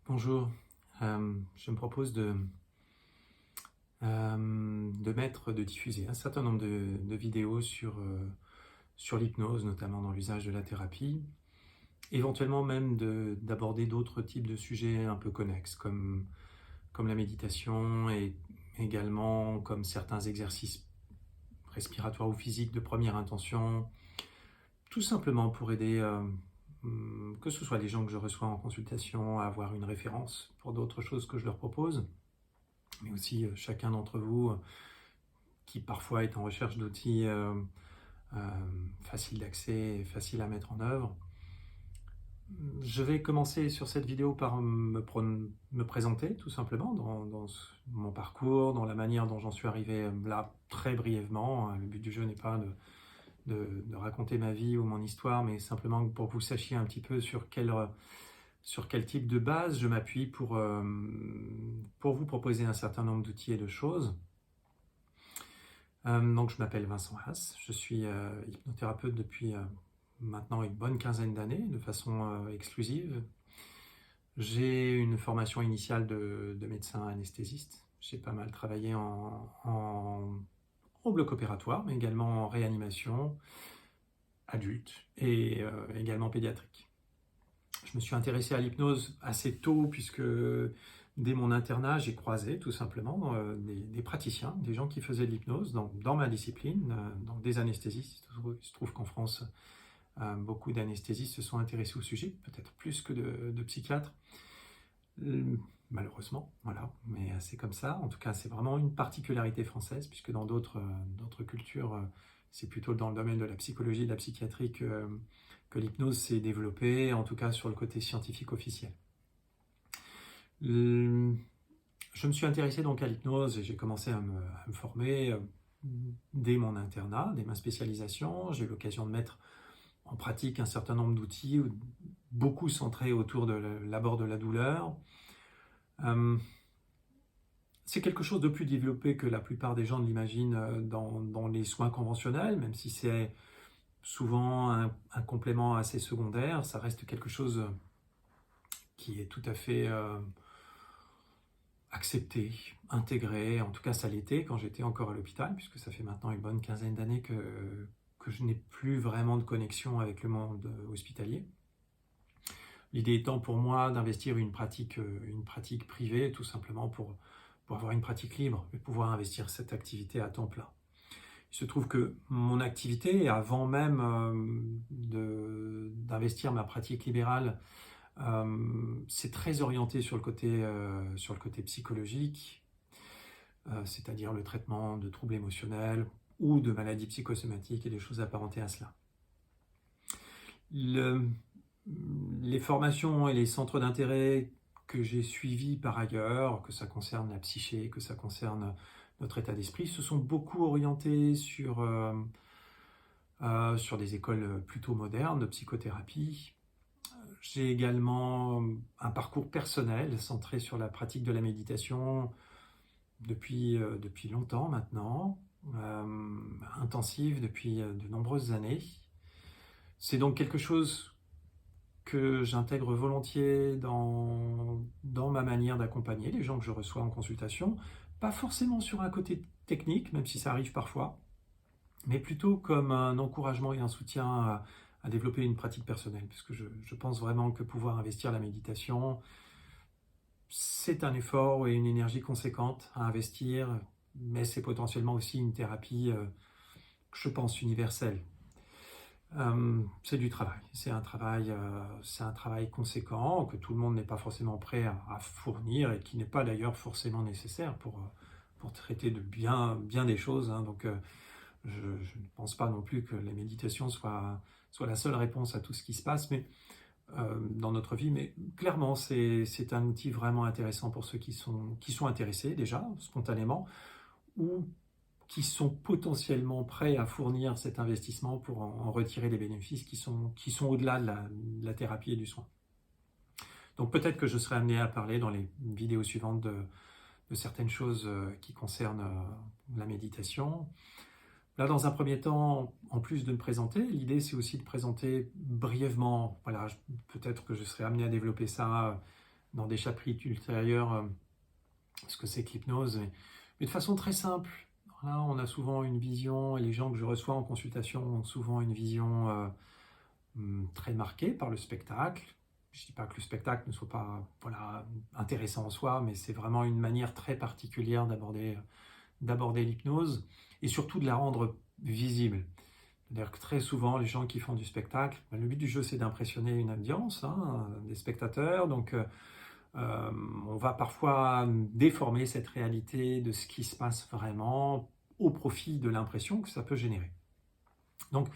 Bonjour. Je me propose de diffuser un certain nombre de vidéos sur l'hypnose, notamment dans l'usage de la thérapie, éventuellement même d'aborder d'autres types de sujets un peu connexes, comme la méditation et également comme certains exercices respiratoires ou physiques de première intention, tout simplement pour aider que ce soit les gens que je reçois en consultation à avoir une référence pour d'autres choses que je leur propose, mais aussi chacun d'entre vous qui parfois est en recherche d'outils euh, faciles d'accès et faciles à mettre en œuvre. Je vais commencer sur cette vidéo par me présenter tout simplement dans mon parcours, dans la manière dont j'en suis arrivé là très brièvement. Le but du jeu n'est pas de raconter ma vie ou mon histoire, mais simplement pour que vous sachiez un petit peu sur quel type de base je m'appuie pour vous proposer un certain nombre d'outils et de choses. Donc je m'appelle Vincent Haas, je suis hypnothérapeute depuis maintenant une bonne quinzaine d'années de façon exclusive. J'ai une formation initiale de médecin anesthésiste. J'ai pas mal travaillé en bloc opératoire, mais également en réanimation adulte et également pédiatrique. Je me suis intéressé à l'hypnose assez tôt puisque dès mon internat, j'ai croisé tout simplement des praticiens, des gens qui faisaient de l'hypnose dans ma discipline, donc des anesthésistes. Il se trouve qu'en France, beaucoup d'anesthésistes se sont intéressés au sujet, peut-être plus que de psychiatres. Malheureusement, voilà, mais c'est comme ça. En tout cas, c'est vraiment une particularité française, puisque dans d'autres cultures, c'est plutôt dans le domaine de la psychologie et de la psychiatrie que l'hypnose s'est développée, en tout cas sur le côté scientifique officiel. Je me suis intéressé donc à l'hypnose et j'ai commencé à me former dès mon internat, dès ma spécialisation. J'ai eu l'occasion de mettre en pratique un certain nombre d'outils, beaucoup centrés autour de l'abord de la douleur. C'est quelque chose de plus développé que la plupart des gens l'imaginent dans les soins conventionnels, même si c'est souvent un complément assez secondaire, ça reste quelque chose qui est tout à fait accepté, intégré, en tout cas ça l'était quand j'étais encore à l'hôpital, puisque ça fait maintenant une bonne quinzaine d'années que je n'ai plus vraiment de connexion avec le monde hospitalier. L'idée étant pour moi d'investir une pratique privée, tout simplement pour avoir une pratique libre et pouvoir investir cette activité à temps plein. Il se trouve que mon activité, avant même d'investir ma pratique libérale, c'est très orienté sur le côté psychologique, c'est-à-dire le traitement de troubles émotionnels ou de maladies psychosomatiques et des choses apparentées à cela. Les formations et les centres d'intérêt que j'ai suivis par ailleurs, que ça concerne la psyché, que ça concerne notre état d'esprit, se sont beaucoup orientés sur des écoles plutôt modernes de psychothérapie. J'ai également un parcours personnel centré sur la pratique de la méditation depuis longtemps maintenant, intensive depuis de nombreuses années. C'est donc quelque chose que j'intègre volontiers dans ma manière d'accompagner les gens que je reçois en consultation, pas forcément sur un côté technique, même si ça arrive parfois, mais plutôt comme un encouragement et un soutien à développer une pratique personnelle, parce que je pense vraiment que pouvoir investir la méditation, c'est un effort et une énergie conséquente à investir, mais c'est potentiellement aussi une thérapie, je pense, universelle. C'est du travail, c'est un travail conséquent que tout le monde n'est pas forcément prêt à fournir et qui n'est pas d'ailleurs forcément nécessaire pour traiter de bien des choses. Donc je ne pense pas non plus que la méditation soit la seule réponse à tout ce qui se passe dans notre vie, mais clairement c'est un outil vraiment intéressant pour ceux qui sont intéressés déjà spontanément ou qui sont potentiellement prêts à fournir cet investissement pour en retirer des bénéfices qui sont au-delà de la thérapie et du soin. Donc peut-être que je serai amené à parler dans les vidéos suivantes de certaines choses qui concernent la méditation. Là, dans un premier temps, en plus de me présenter, l'idée c'est aussi de présenter brièvement, voilà, peut-être que je serai amené à développer ça dans des chapitres ultérieurs ce que c'est que l'hypnose, mais de façon très simple. Là, on a souvent une vision, et les gens que je reçois en consultation ont souvent une vision très marquée par le spectacle. Je ne dis pas que le spectacle ne soit pas intéressant en soi, mais c'est vraiment une manière très particulière d'aborder l'hypnose et surtout de la rendre visible. C'est-à-dire que très souvent, les gens qui font du spectacle, le but du jeu, c'est d'impressionner une audience, des spectateurs. Donc, on va parfois déformer cette réalité de ce qui se passe vraiment au profit de l'impression que ça peut générer. Donc,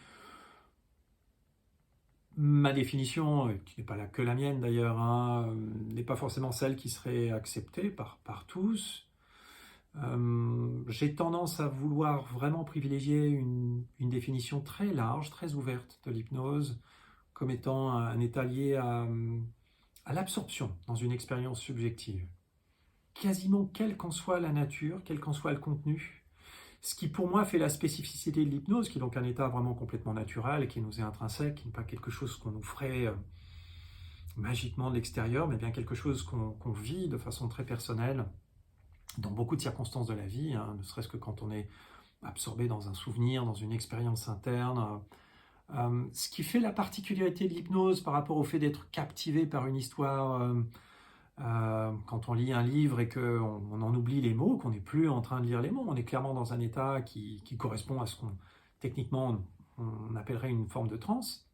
ma définition, qui n'est pas que la mienne d'ailleurs, n'est pas forcément celle qui serait acceptée par tous. J'ai tendance à vouloir vraiment privilégier une définition très large, très ouverte de l'hypnose, comme étant un état lié à l'absorption dans une expérience subjective. Quasiment quelle qu'en soit la nature, quel qu'en soit le contenu, ce qui pour moi fait la spécificité de l'hypnose, qui est donc un état vraiment complètement naturel, qui nous est intrinsèque, qui n'est pas quelque chose qu'on nous ferait magiquement de l'extérieur, mais bien quelque chose qu'on vit de façon très personnelle, dans beaucoup de circonstances de la vie, ne serait-ce que quand on est absorbé dans un souvenir, dans une expérience interne. Ce qui fait la particularité de l'hypnose par rapport au fait d'être captivé par une histoire, quand on lit un livre et qu'on en oublie les mots, qu'on n'est plus en train de lire les mots, on est clairement dans un état qui correspond à ce qu'on techniquement on appellerait une forme de transe.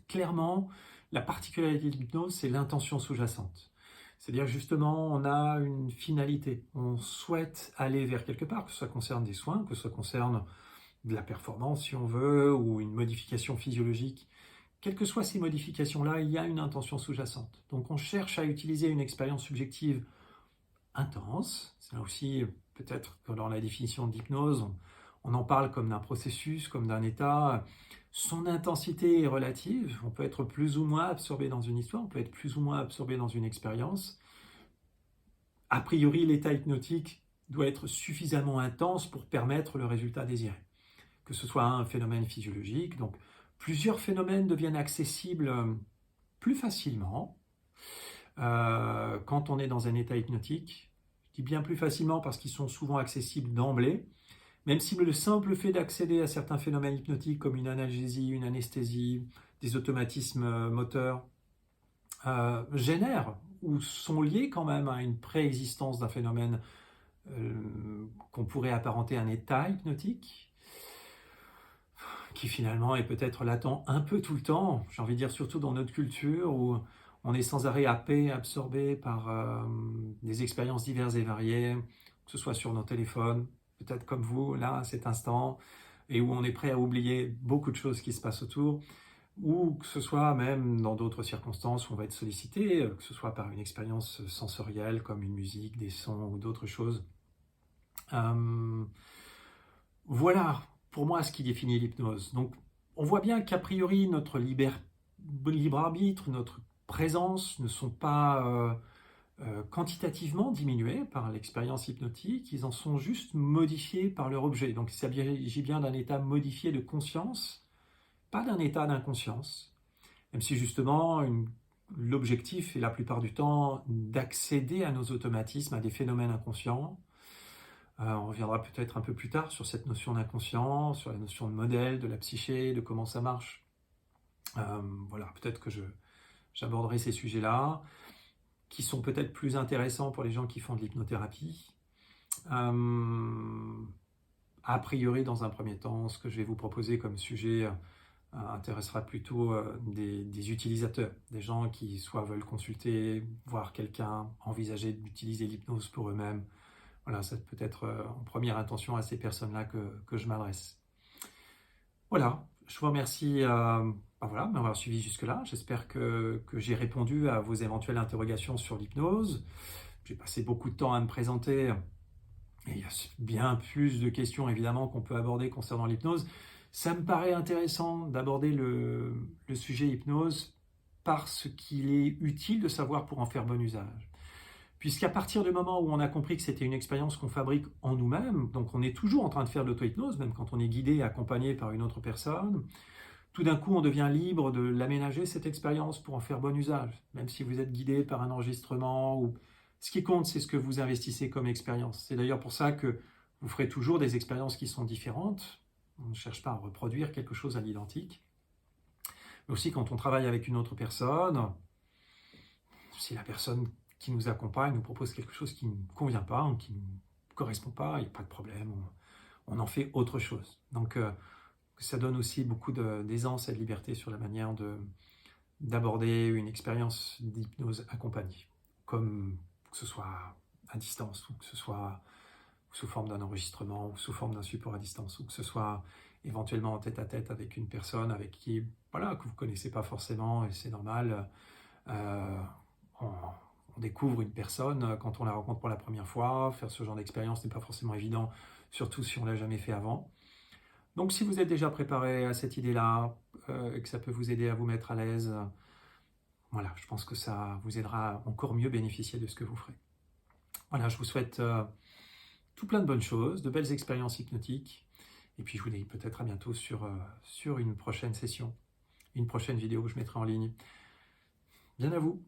Clairement, la particularité de l'hypnose, c'est l'intention sous-jacente. C'est-à-dire justement, on a une finalité, on souhaite aller vers quelque part, que ça concerne des soins, que ça concerne de la performance si on veut, ou une modification physiologique. Quelles que soient ces modifications-là, il y a une intention sous-jacente. Donc on cherche à utiliser une expérience subjective intense. C'est là aussi peut-être que dans la définition d'hypnose, on en parle comme d'un processus, comme d'un état. Son intensité est relative, on peut être plus ou moins absorbé dans une histoire, on peut être plus ou moins absorbé dans une expérience. A priori, l'état hypnotique doit être suffisamment intense pour permettre le résultat désiré. Que ce soit un phénomène physiologique, donc plusieurs phénomènes deviennent accessibles plus facilement quand on est dans un état hypnotique. Je dis bien plus facilement parce qu'ils sont souvent accessibles d'emblée, même si le simple fait d'accéder à certains phénomènes hypnotiques comme une analgésie, une anesthésie, des automatismes moteurs, génèrent ou sont liés quand même à une préexistence d'un phénomène qu'on pourrait apparenter à un état hypnotique, qui finalement est peut-être latent un peu tout le temps, j'ai envie de dire surtout dans notre culture où on est sans arrêt happé, absorbé par des expériences diverses et variées, que ce soit sur nos téléphones, peut-être comme vous, là, à cet instant, et où on est prêt à oublier beaucoup de choses qui se passent autour, ou que ce soit même dans d'autres circonstances où on va être sollicité, que ce soit par une expérience sensorielle comme une musique, des sons ou d'autres choses. Voilà, pour moi, ce qui définit l'hypnose. Donc, on voit bien qu'a priori, notre libre arbitre, notre présence ne sont pas quantitativement diminués par l'expérience hypnotique, ils en sont juste modifiés par leur objet. Donc, il s'agit bien d'un état modifié de conscience, pas d'un état d'inconscience, même si justement l'objectif est la plupart du temps d'accéder à nos automatismes, à des phénomènes inconscients. On reviendra peut-être un peu plus tard sur cette notion d'inconscient, sur la notion de modèle, de la psyché, de comment ça marche. Voilà, peut-être que j'aborderai ces sujets-là, qui sont peut-être plus intéressants pour les gens qui font de l'hypnothérapie. A priori, dans un premier temps, ce que je vais vous proposer comme sujet intéressera plutôt des utilisateurs, des gens qui soit veulent consulter, voir quelqu'un, envisager d'utiliser l'hypnose pour eux-mêmes. Voilà, c'est peut-être en première intention à ces personnes-là que je m'adresse. Voilà, je vous remercie m'avoir suivi jusque-là. J'espère que j'ai répondu à vos éventuelles interrogations sur l'hypnose. J'ai passé beaucoup de temps à me présenter. Et il y a bien plus de questions évidemment qu'on peut aborder concernant l'hypnose. Ça me paraît intéressant d'aborder le sujet hypnose parce qu'il est utile de savoir pour en faire bon usage. Puisqu'à partir du moment où on a compris que c'était une expérience qu'on fabrique en nous-mêmes, donc on est toujours en train de faire de l'auto-hypnose, même quand on est guidé et accompagné par une autre personne, tout d'un coup, on devient libre de l'aménager, cette expérience, pour en faire bon usage, même si vous êtes guidé par un enregistrement. Ce qui compte, c'est ce que vous investissez comme expérience. C'est d'ailleurs pour ça que vous ferez toujours des expériences qui sont différentes. On ne cherche pas à reproduire quelque chose à l'identique. Mais aussi, quand on travaille avec une autre personne, si la personne qui nous accompagne nous propose quelque chose qui ne convient pas, ou qui ne correspond pas, il n'y a pas de problème, on en fait autre chose. Donc, ça donne aussi beaucoup d'aisance et de liberté sur la manière d'aborder une expérience d'hypnose accompagnée, comme que ce soit à distance, ou que ce soit sous forme d'un enregistrement, ou sous forme d'un support à distance, ou que ce soit éventuellement en tête-à-tête avec une personne avec qui, voilà, que vous ne connaissez pas forcément, et c'est normal. On, on découvre une personne quand on la rencontre pour la première fois. Faire ce genre d'expérience n'est pas forcément évident, surtout si on ne l'a jamais fait avant. Donc si vous êtes déjà préparé à cette idée-là, et que ça peut vous aider à vous mettre à l'aise, voilà, je pense que ça vous aidera à encore mieux bénéficier de ce que vous ferez. Voilà, je vous souhaite tout plein de bonnes choses, de belles expériences hypnotiques, et puis je vous dis peut-être à bientôt sur une prochaine session, une prochaine vidéo que je mettrai en ligne. Bien à vous!